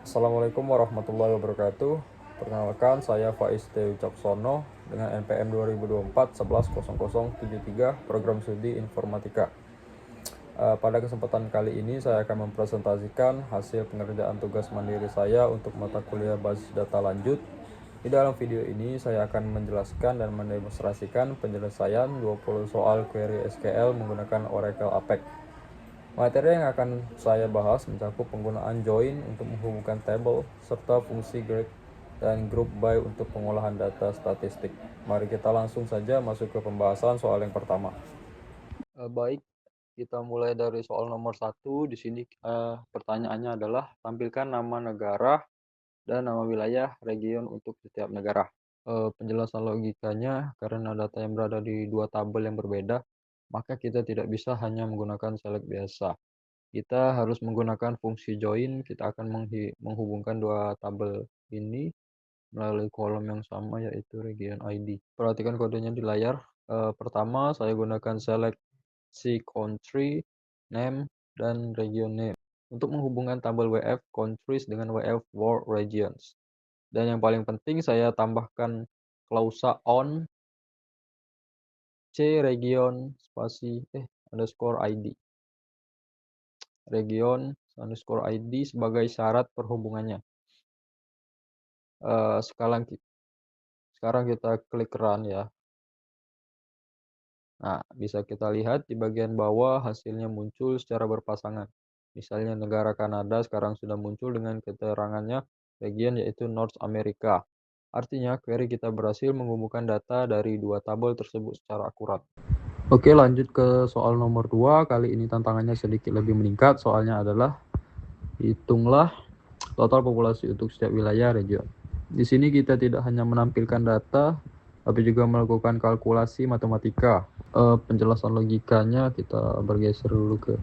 Assalamualaikum warahmatullahi wabarakatuh. Perkenalkan, saya Faiz T. Wicaksono dengan NPM 2024-110073 Program Studi Informatika. Pada kesempatan kali ini saya akan mempresentasikan hasil pengerjaan tugas mandiri saya untuk mata kuliah basis data lanjut. Di dalam video ini saya akan menjelaskan dan mendemonstrasikan penyelesaian 20 soal query SQL menggunakan Oracle Apex. Materi yang akan saya bahas mencakup penggunaan join untuk menghubungkan tabel, serta fungsi grade dan group by untuk pengolahan data statistik. Mari kita langsung saja masuk ke pembahasan soal yang pertama. Baik, kita mulai dari soal nomor 1. Di sini pertanyaannya adalah tampilkan nama negara dan nama wilayah region untuk setiap negara. Penjelasan logikanya, karena data yang berada di dua tabel yang berbeda, maka kita tidak bisa hanya menggunakan select biasa. Kita harus menggunakan fungsi join. Kita akan menghubungkan dua tabel ini melalui kolom yang sama, yaitu region ID. Perhatikan kodenya di layar. Pertama, saya gunakan select si country name dan region name untuk menghubungkan tabel WF countries dengan WF world regions. Dan yang paling penting, saya tambahkan klausa on c region spasi underscore ID region underscore ID sebagai syarat perhubungannya. Sekarang kita klik run ya. Nah, bisa kita lihat di bagian bawah hasilnya muncul secara berpasangan. Misalnya negara Kanada sekarang sudah muncul dengan keterangannya region, yaitu North America. Artinya query kita berhasil menghubungkan data dari dua tabel tersebut secara akurat. Oke, lanjut ke soal nomor 2. Kali ini tantangannya sedikit lebih meningkat. Soalnya adalah hitunglah total populasi untuk setiap wilayah region. Di sini kita tidak hanya menampilkan data, tapi juga melakukan kalkulasi matematika. Penjelasan logikanya kita bergeser dulu ke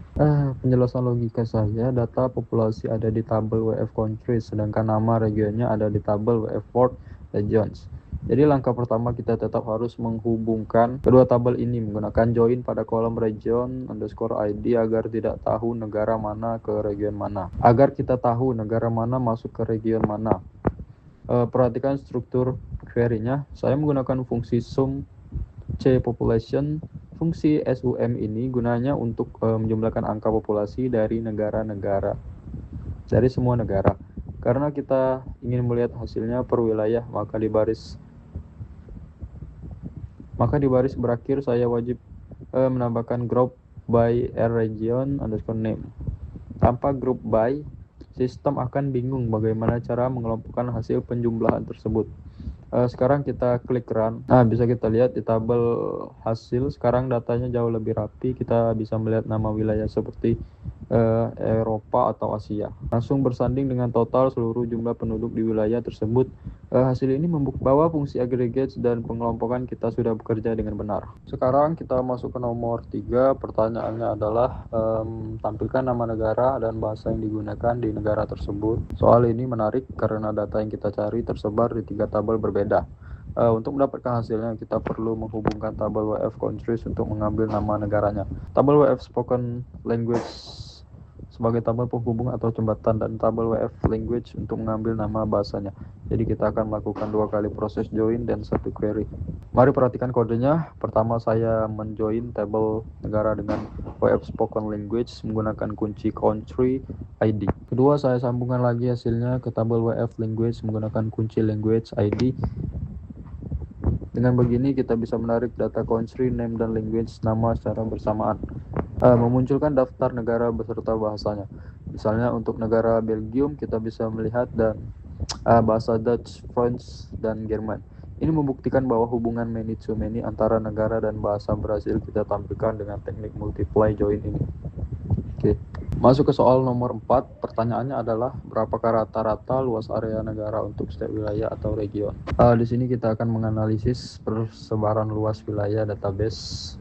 penjelasan logika saja. Data populasi ada di tabel WF countries, sedangkan nama regionnya ada di tabel WF world regions. Jadi langkah pertama kita tetap harus menghubungkan kedua tabel ini menggunakan join pada kolom region underscore ID agar tidak tahu negara mana ke region mana. Agar kita tahu negara mana masuk ke region mana. Perhatikan struktur query-nya. Saya menggunakan fungsi sum c population. Fungsi sum ini gunanya untuk menjumlahkan angka populasi dari negara-negara, dari semua negara. Karena kita ingin melihat hasilnya per wilayah, maka di baris berakhir saya wajib menambahkan group by region underscore name. Tanpa group by, sistem akan bingung bagaimana cara mengelompokkan hasil penjumlahan tersebut. Sekarang kita klik run. Nah, bisa kita lihat di tabel hasil sekarang datanya jauh lebih rapi. Kita bisa melihat nama wilayah seperti Eropa atau Asia. Langsung bersanding dengan total seluruh jumlah penduduk di wilayah tersebut. Hasil ini membawa fungsi aggregates dan pengelompokan kita sudah bekerja dengan benar. Sekarang kita masuk ke nomor 3. Pertanyaannya adalah tampilkan nama negara dan bahasa yang digunakan di negara tersebut. Soal ini menarik karena data yang kita cari tersebar di 3 tabel berbeda. Untuk mendapatkan hasilnya kita perlu menghubungkan tabel WF countries untuk mengambil nama negaranya. Tabel WF spoken language sebagai tabel penghubung atau jembatan, dan tabel WF language untuk mengambil nama bahasanya. Jadi kita akan melakukan 2 kali proses join dan 1 query. Mari perhatikan kodenya. Pertama, saya menjoin tabel negara dengan WF spoken language menggunakan kunci country ID. Kedua, saya sambungkan lagi hasilnya ke tabel WF language menggunakan kunci language ID. Dengan begini kita bisa menarik data country name dan language nama secara bersamaan. Memunculkan daftar negara beserta bahasanya. Misalnya untuk negara Belgium kita bisa melihat dan bahasa Dutch, French, dan Jerman. Ini membuktikan bahwa hubungan many to many antara negara dan bahasa berhasil kita tampilkan dengan teknik multiply join ini. Oke. Masuk ke soal nomor 4. Pertanyaannya adalah berapakah rata-rata luas area negara untuk setiap wilayah atau region. Di sini kita akan menganalisis persebaran luas wilayah database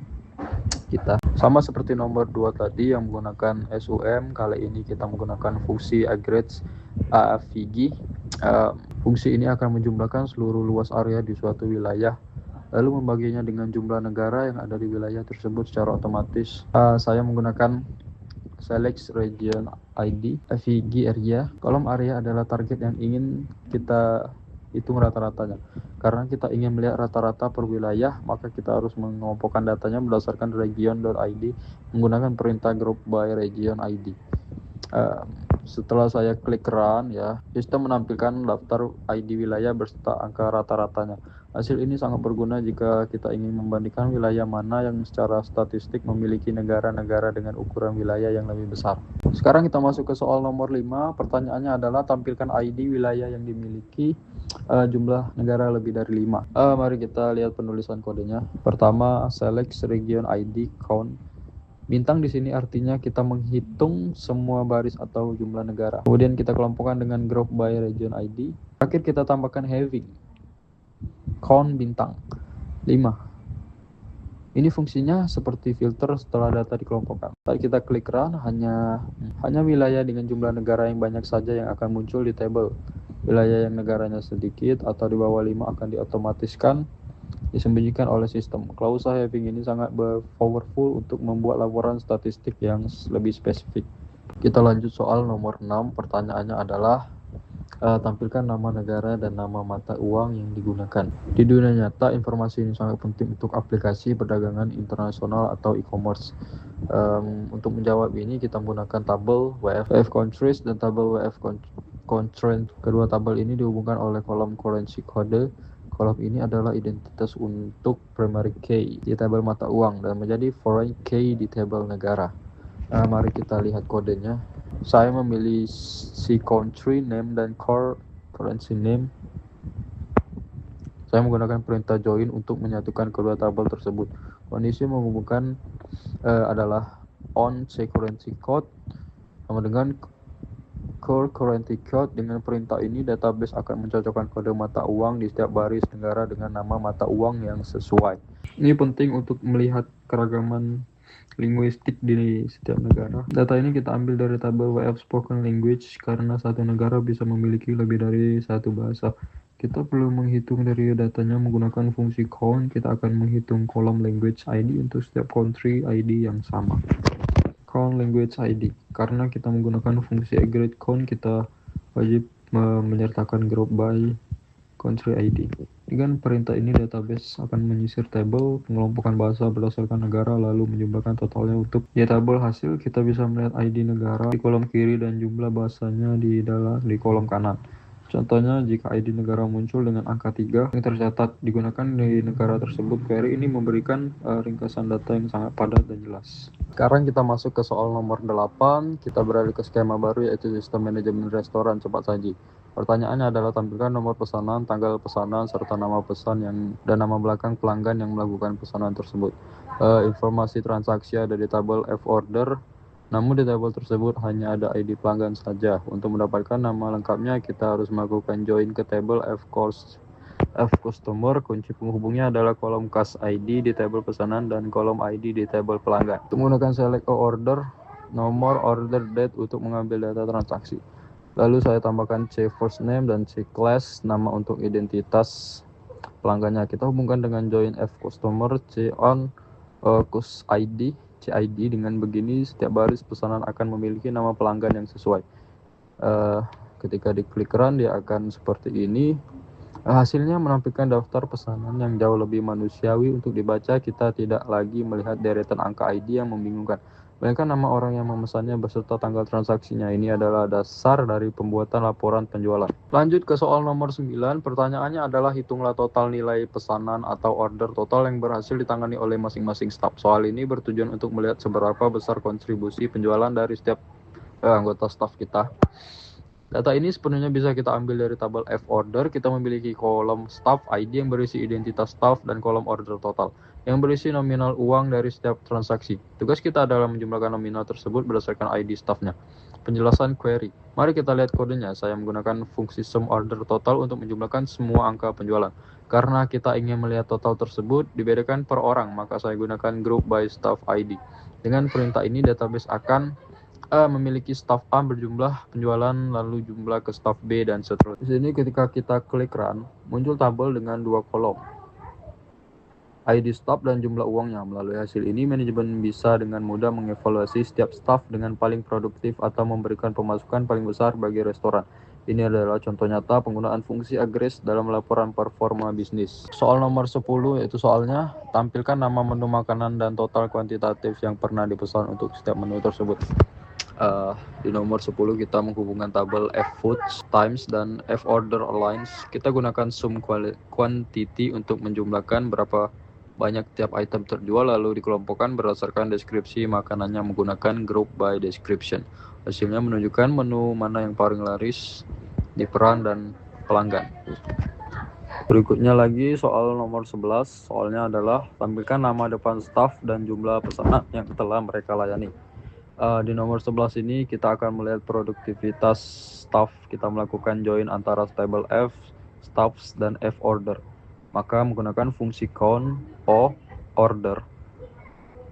kita. Sama seperti nomor 2 tadi yang menggunakan SUM, kali ini kita menggunakan fungsi aggregates AFVG. Fungsi ini akan menjumlahkan seluruh luas area di suatu wilayah, lalu membaginya dengan jumlah negara yang ada di wilayah tersebut secara otomatis. Saya menggunakan select region ID, FIG area. Kolom area adalah target yang ingin kita hitung rata-ratanya. Karena kita ingin melihat rata-rata per wilayah, maka kita harus mengelompokkan datanya berdasarkan region.id menggunakan perintah group by region ID. Setelah saya klik run ya, sistem menampilkan daftar ID wilayah beserta angka rata-ratanya. Hasil ini sangat berguna jika kita ingin membandingkan wilayah mana yang secara statistik memiliki negara-negara dengan ukuran wilayah yang lebih besar. Sekarang kita masuk ke soal nomor 5. Pertanyaannya adalah tampilkan ID wilayah yang dimiliki jumlah negara lebih dari 5. Mari kita lihat penulisan kodenya. Pertama, select region ID count. Bintang di sini artinya kita menghitung semua baris atau jumlah negara. Kemudian kita kelompokkan dengan group by region ID. Terakhir kita tambahkan having. Count bintang 5. Ini fungsinya seperti filter setelah data dikelompokkan. Saat kita klik run, hanya wilayah dengan jumlah negara yang banyak saja yang akan muncul di tabel. Wilayah yang negaranya sedikit atau di bawah 5 akan diotomatiskan disembunyikan oleh sistem. Klausa having ini sangat powerful untuk membuat laporan statistik yang lebih spesifik. Kita lanjut soal nomor 6. Pertanyaannya adalah tampilkan nama negara dan nama mata uang yang digunakan. Di dunia nyata, informasi ini sangat penting untuk aplikasi perdagangan internasional atau e-commerce. Untuk menjawab ini, kita menggunakan tabel WF countries dan tabel WF constraint. Kedua tabel ini dihubungkan oleh kolom currency code. Kolom ini adalah identitas untuk primary key di tabel mata uang dan menjadi foreign key di tabel negara. Mari kita lihat kodenya. Saya memilih si country name dan core currency name. Saya menggunakan perintah join untuk menyatukan kedua tabel tersebut. Kondisi menghubungkan adalah on C currency code sama dengan core currency code. Dengan perintah ini, database akan mencocokkan kode mata uang di setiap baris negara dengan nama mata uang yang sesuai. Ini penting untuk melihat keragaman linguistik di setiap negara. Data ini kita ambil dari tabel WF Spoken Language karena satu negara bisa memiliki lebih dari satu bahasa. Kita perlu menghitung dari datanya menggunakan fungsi count. Kita akan menghitung kolom language ID untuk setiap country ID yang sama. Count language ID. Karena kita menggunakan fungsi aggregate count, kita wajib menyertakan group by country ID. Dengan perintah ini, database akan menyisir tabel pengelompokan bahasa berdasarkan negara lalu menjumlahkan totalnya. Untuk di tabel hasil, kita bisa melihat ID negara di kolom kiri dan jumlah bahasanya di kolom kanan. Contohnya, jika ID negara muncul dengan angka 3 yang tercatat digunakan di negara tersebut, query ini memberikan ringkasan data yang sangat padat dan jelas. Sekarang kita masuk ke soal nomor 8. Kita beralih ke skema baru, yaitu sistem manajemen restoran cepat saji. Pertanyaannya adalah tampilkan nomor pesanan, tanggal pesanan, serta nama pesan dan nama belakang pelanggan yang melakukan pesanan tersebut. Informasi transaksi ada di tabel F order. Namun di tabel tersebut hanya ada ID pelanggan saja. Untuk mendapatkan nama lengkapnya, kita harus melakukan join ke tabel F customer. Kunci penghubungnya adalah kolom cash ID di tabel pesanan dan kolom ID di tabel pelanggan. Untuk menggunakan select order, nomor order date untuk mengambil data transaksi. Lalu saya tambahkan C first name dan C class, nama untuk identitas pelanggannya. Kita hubungkan dengan join F customer C on ID. CID. Dengan begini, setiap baris pesanan akan memiliki nama pelanggan yang sesuai. Ketika diklik run, dia akan seperti ini. Hasilnya menampilkan daftar pesanan yang jauh lebih manusiawi untuk dibaca. Kita tidak lagi melihat deretan angka ID yang membingungkan, melainkan nama orang yang memesannya beserta tanggal transaksinya. Ini adalah dasar dari pembuatan laporan penjualan. Lanjut ke soal nomor 9. Pertanyaannya adalah hitunglah total nilai pesanan atau order total yang berhasil ditangani oleh masing-masing staf. Soal ini bertujuan untuk melihat seberapa besar kontribusi penjualan dari setiap anggota staf kita. Data ini sepenuhnya bisa kita ambil dari tabel F order. Kita memiliki kolom staff ID yang berisi identitas staff dan kolom order total yang berisi nominal uang dari setiap transaksi. Tugas kita adalah menjumlahkan nominal tersebut berdasarkan ID staffnya. Penjelasan query. Mari kita lihat kodenya. Saya menggunakan fungsi sum order total untuk menjumlahkan semua angka penjualan. Karena kita ingin melihat total tersebut dibedakan per orang, maka saya gunakan group by staff ID. Dengan perintah ini, database akan memiliki staff A berjumlah penjualan, lalu jumlah ke staff B, dan seterusnya. Di sini ketika kita klik run, muncul tabel dengan 2 kolom. ID staff dan jumlah uangnya. Melalui hasil ini, manajemen bisa dengan mudah mengevaluasi setiap staff dengan paling produktif atau memberikan pemasukan paling besar bagi restoran. Ini adalah contoh nyata penggunaan fungsi agres dalam laporan performa bisnis. Soal nomor 10 yaitu soalnya tampilkan nama menu makanan dan total kuantitatif yang pernah dipesan untuk setiap menu tersebut. Di nomor 10 kita menghubungkan tabel F-Foods, Times, dan F-Order Alliance. Kita gunakan sum quantity untuk menjumlahkan berapa banyak tiap item terjual, lalu dikelompokkan berdasarkan deskripsi makanannya menggunakan group by description. Hasilnya menunjukkan menu mana yang paling laris di peran dan pelanggan. Berikutnya lagi soal nomor 11, soalnya adalah tampilkan nama depan staff dan jumlah pesanan yang telah mereka layani. Di nomor 11 ini kita akan melihat produktivitas staff. Kita melakukan join antara table F, staffs, dan F order. Maka menggunakan fungsi count O order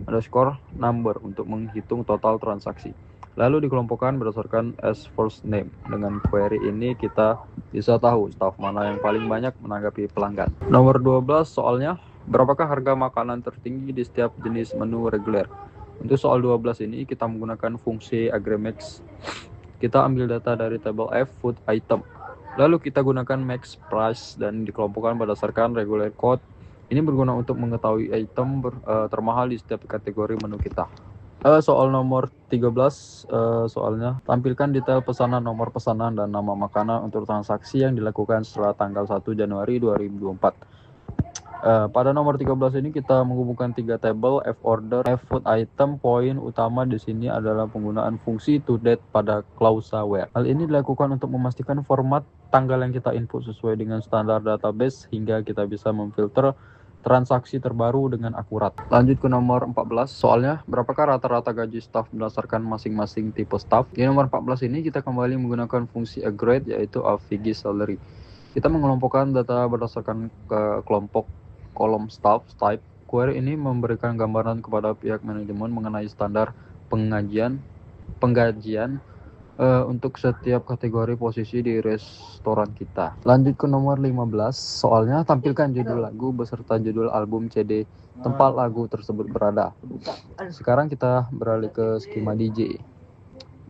underscore number untuk menghitung total transaksi. Lalu dikelompokkan berdasarkan as first name. Dengan query ini kita bisa tahu staff mana yang paling banyak menanggapi pelanggan. Nomor 12 soalnya, berapakah harga makanan tertinggi di setiap jenis menu reguler? Untuk soal 12 ini kita menggunakan fungsi agremax. Kita ambil data dari table F food item. Lalu kita gunakan max price dan dikelompokkan berdasarkan regular code. Ini berguna untuk mengetahui item termahal di setiap kategori menu kita. Soal nomor 13, soalnya tampilkan detail pesanan, nomor pesanan, dan nama makanan untuk transaksi yang dilakukan setelah tanggal 1 Januari 2024. Pada nomor 13 ini kita menghubungkan 3 tabel F order, F food item. Poin utama di sini adalah penggunaan fungsi to date pada klausa where. Hal ini dilakukan untuk memastikan format tanggal yang kita input sesuai dengan standar database hingga kita bisa memfilter transaksi terbaru dengan akurat. Lanjut ke nomor 14, soalnya berapakah rata-rata gaji staff berdasarkan masing-masing tipe staff? Di nomor 14 ini kita kembali menggunakan fungsi aggregate yaitu AVG salary. Kita mengelompokkan data berdasarkan kelompok kolom staff type. Query ini memberikan gambaran kepada pihak manajemen mengenai standar penggajian untuk setiap kategori posisi di restoran kita. Lanjut ke nomor 15, soalnya tampilkan judul lagu beserta judul album CD tempat lagu tersebut berada. Sekarang kita beralih ke skema DJ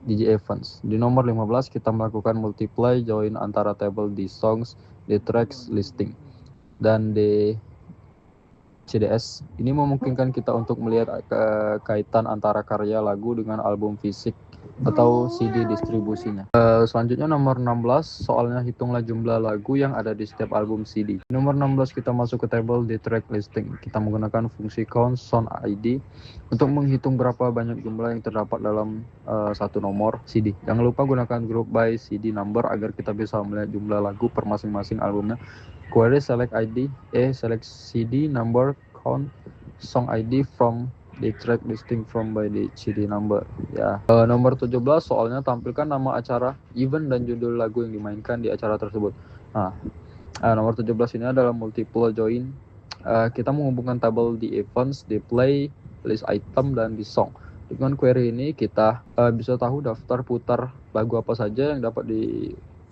events. Di nomor 15 kita melakukan multiply join antara table di songs, di tracks listing, dan di CDS. Ini memungkinkan kita untuk melihat kaitan antara karya lagu dengan album fisik atau CD distribusinya. Selanjutnya nomor 16, soalnya hitunglah jumlah lagu yang ada di setiap album CD. Nomor 16 kita masuk ke table di track listing. Kita menggunakan fungsi count song ID untuk menghitung berapa banyak jumlah yang terdapat dalam satu nomor CD. Jangan lupa gunakan group by CD number agar kita bisa melihat jumlah lagu per masing-masing albumnya. Query select ID, select CD number, count song ID from the track listing from by the CD number. Ya. Nomor 17 soalnya tampilkan nama acara, event, dan judul lagu yang dimainkan di acara tersebut. Nomor 17 ini adalah multiple join. Kita menghubungkan tabel di events, di play, list item, dan di song. Dengan query ini kita bisa tahu daftar putar lagu apa saja yang dapat di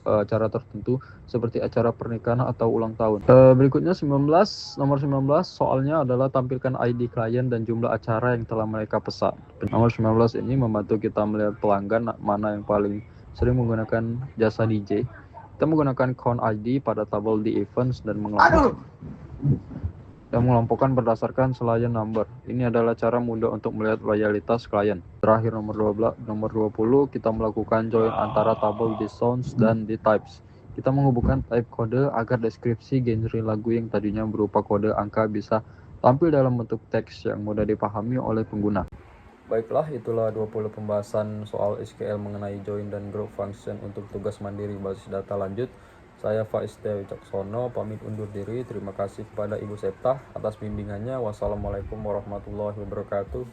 acara tertentu seperti acara pernikahan atau ulang tahun. Berikutnya nomor 19 soalnya adalah tampilkan ID klien dan jumlah acara yang telah mereka pesan. Nomor 19 ini membantu kita melihat pelanggan mana yang paling sering menggunakan jasa DJ. Kita menggunakan count ID pada tabel di events dan mengelompokkan berdasarkan selayan number. Ini adalah cara mudah untuk melihat loyalitas klien. Terakhir nomor 20 kita melakukan join antara tabel di sounds dan di types. Kita menghubungkan type kode agar deskripsi genre lagu yang tadinya berupa kode angka bisa tampil dalam bentuk teks yang mudah dipahami oleh pengguna. Baiklah, itulah 20 pembahasan soal SQL mengenai join dan group function untuk tugas mandiri basis data lanjut. Saya Faiz Wicaksono pamit undur diri. Terima kasih kepada Ibu Septah atas bimbingannya. Wassalamualaikum warahmatullahi wabarakatuh.